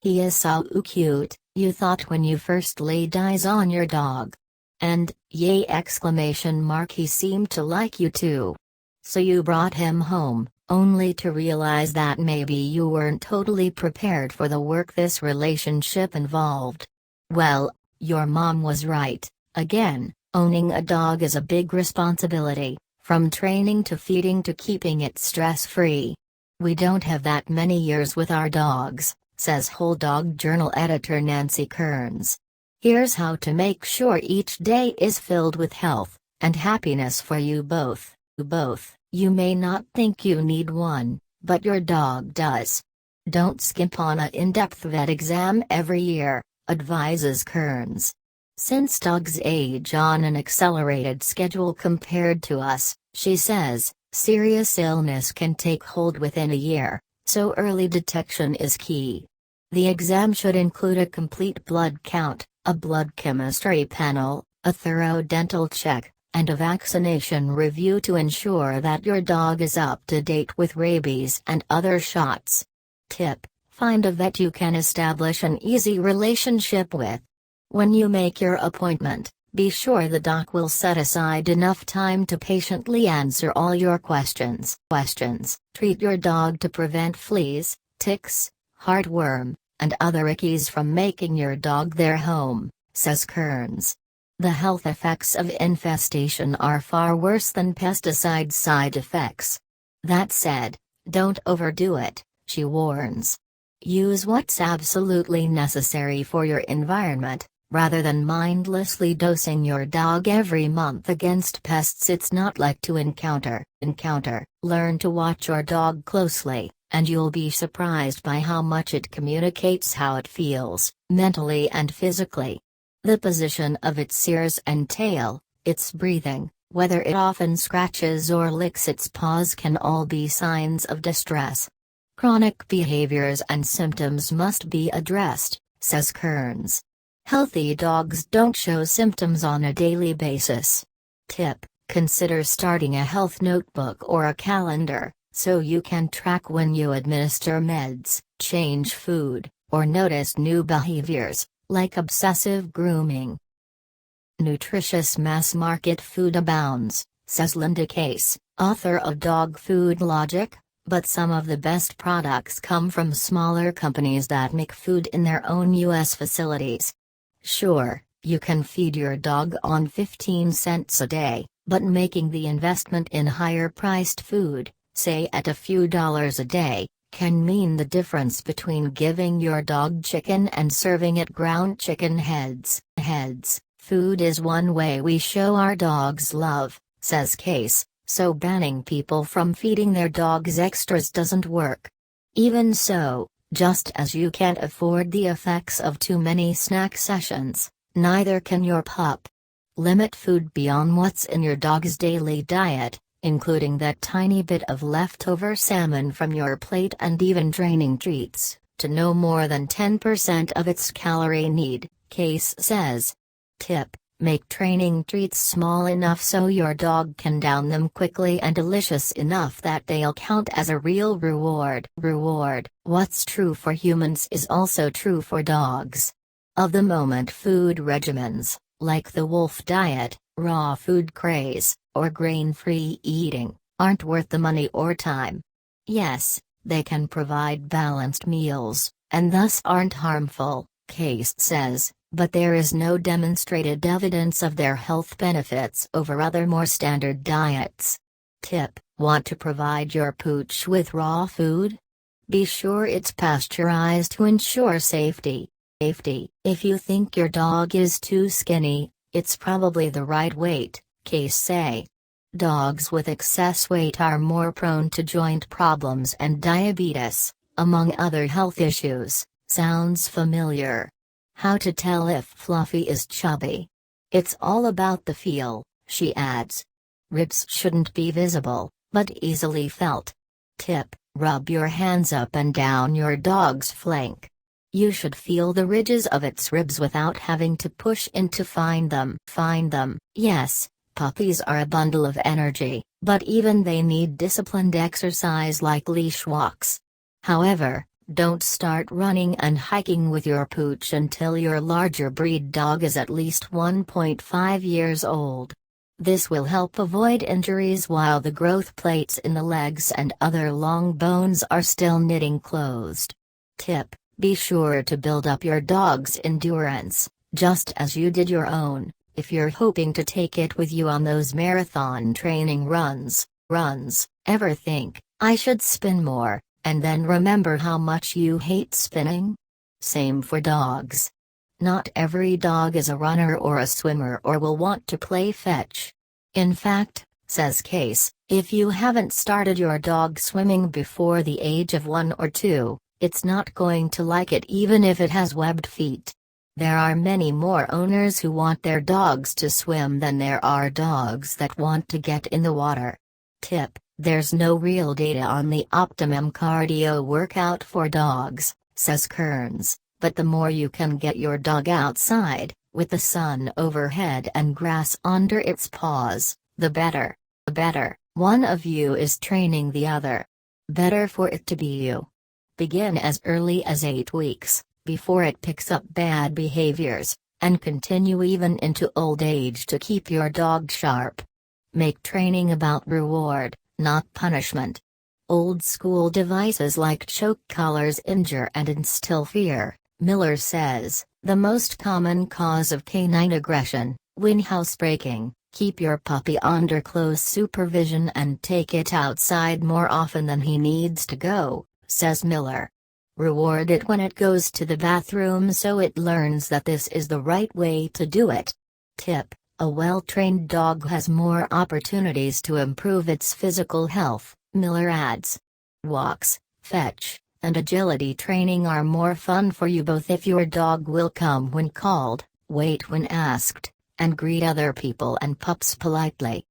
He is so cute, you thought when you first laid eyes on your dog. And, yay exclamation mark, he seemed to like you too. So you brought him home, only to realize that maybe you weren't totally prepared for the work this relationship involved. Well, your mom was right. Again, owning a dog is a big responsibility, from training to feeding to keeping it stress-free. We don't have that many years with our dogs, says Whole Dog Journal editor Nancy Kearns. Here's how to make sure each day is filled with health and happiness for you both. You may not think you need one, but your dog does. Don't skip on an in-depth vet exam every year, advises Kearns. Since dogs age on an accelerated schedule compared to us, she says, serious illness can take hold within a year, so early detection is key. The exam should include a complete blood count, a blood chemistry panel, a thorough dental check, and a vaccination review to ensure that your dog is up to date with rabies and other shots. Tip: find a vet you can establish an easy relationship with. When you make your appointment, be sure the doc will set aside enough time to patiently answer all your questions. Treat your dog to prevent fleas, ticks, heartworm, and other ickies from making your dog their home, says Kearns. The health effects of infestation are far worse than pesticide side effects. That said, don't overdo it, she warns. Use what's absolutely necessary for your environment, rather than mindlessly dosing your dog every month against pests it's not like to encounter. Learn to watch your dog closely, and you'll be surprised by how much it communicates how it feels, mentally and physically. The position of its ears and tail, its breathing, whether it often scratches or licks its paws can all be signs of distress. Chronic behaviors and symptoms must be addressed, says Kearns. Healthy dogs don't show symptoms on a daily basis. Tip: consider starting a health notebook or a calendar, so you can track when you administer meds, change food, or notice new behaviors, like obsessive grooming. Nutritious mass-market food abounds, says Linda Case, author of Dog Food Logic, but some of the best products come from smaller companies that make food in their own U.S. facilities. Sure, you can feed your dog on 15 cents a day, but making the investment in higher-priced food, say at a few dollars a day, can mean the difference between giving your dog chicken and serving it ground chicken heads. Food is one way we show our dogs love, says Case, so banning people from feeding their dogs extras doesn't work. Even so, just as you can't afford the effects of too many snack sessions, neither can your pup. Limit food beyond what's in your dog's daily diet, including that tiny bit of leftover salmon from your plate and even draining treats, to no more than 10% of its calorie need, Case says. Tip: make training treats small enough so your dog can down them quickly and delicious enough that they'll count as a real reward. What's true for humans is also true for dogs. Of-the-moment food regimens, like the wolf diet, raw food craze, or grain-free eating, aren't worth the money or time. Yes, they can provide balanced meals, and thus aren't harmful, Case says, but there is no demonstrated evidence of their health benefits over other more standard diets. Tip: want to provide your pooch with raw food? Be sure it's pasteurized to ensure safety. If you think your dog is too skinny, it's probably the right weight, Case say. Dogs with excess weight are more prone to joint problems and diabetes, among other health issues. Sounds familiar? How to tell if Fluffy is chubby? It's all about the feel, she adds. Ribs shouldn't be visible, but easily felt. Tip: rub your hands up and down your dog's flank. You should feel the ridges of its ribs without having to push in to find them. Yes, puppies are a bundle of energy, but even they need disciplined exercise like leash walks. However, Don't start running and hiking with your pooch until your larger breed dog is at least 1.5 years old. This will help avoid injuries while the growth plates in the legs and other long bones are still knitting closed. Tip: be sure to build up your dog's endurance, just as you did your own, if you're hoping to take it with you on those marathon training runs. Ever think, "I should spin more," and then remember how much you hate spinning? Same for dogs. Not every dog is a runner or a swimmer or will want to play fetch. In fact, says Case, if you haven't started your dog swimming before the age of 1 or 2, it's not going to like it even if it has webbed feet. There are many more owners who want their dogs to swim than there are dogs that want to get in the water. Tip: there's no real data on the optimum cardio workout for dogs, says Kearns, but the more you can get your dog outside, with the sun overhead and grass under its paws, the better. One of you is training the other. Better for it to be you. Begin as early as 8 weeks, before it picks up bad behaviors, and continue even into old age to keep your dog sharp. Make training about reward, not punishment. Old school devices like choke collars injure and instill fear, Miller says. The most common cause of canine aggression, when housebreaking. Keep your puppy under close supervision and take it outside more often than he needs to go, says Miller. Reward it when it goes to the bathroom so it learns that this is the right way to do it. Tip: a well-trained dog has more opportunities to improve its physical health, Miller adds. Walks, fetch, and agility training are more fun for you both if your dog will come when called, wait when asked, and greet other people and pups politely.